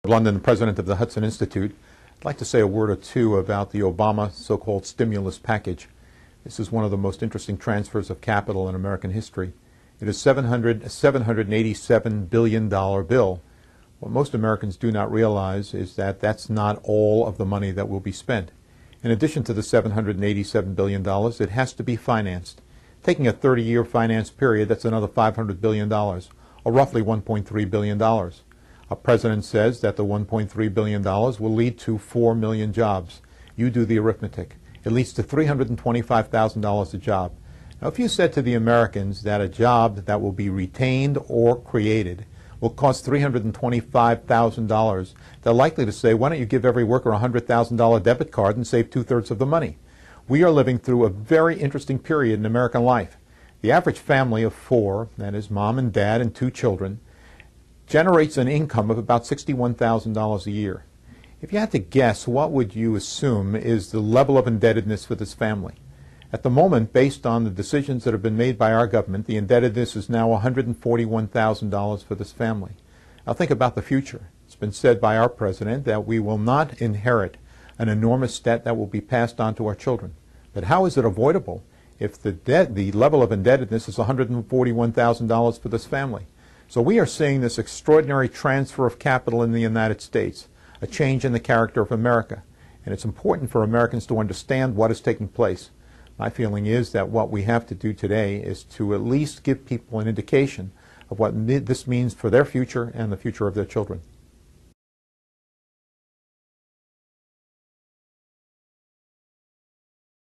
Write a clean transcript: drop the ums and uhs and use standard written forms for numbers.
London, president of the Hudson Institute. I'd like to say a word or two about the Obama so-called stimulus package. This is one of the most interesting transfers of capital in American history. It is a $787 billion bill. What most Americans do not realize is that that's not all of the money that will be spent. In addition to the $787 billion, it has to be financed. Taking a 30-year finance period, that's another $500 billion, or roughly $1.3 billion. Our president says that the $1.3 billion will lead to 4 million jobs. You do the arithmetic. It leads to $325,000 a job. Now, if you said to the Americans that a job that will be retained or created will cost $325,000, they're likely to say, why don't you give every worker a $100,000 debit card and save 2/3 of the money? We are living through a very interesting period in American life. The average family of 4, that is mom and dad and 2 children, generates an income of about $61,000 a year. If you had to guess, what would you assume is the level of indebtedness for this family? At the moment, based on the decisions that have been made by our government, the indebtedness is now $141,000 for this family. Now think about the future. It's been said by our president that we will not inherit an enormous debt that will be passed on to our children. But how is it avoidable if the level of indebtedness is $141,000 for this family? So we are seeing this extraordinary transfer of capital in the United States, a change in the character of America. And it's important for Americans to understand what is taking place. My feeling is that what we have to do today is to at least give people an indication of what this means for their future and the future of their children.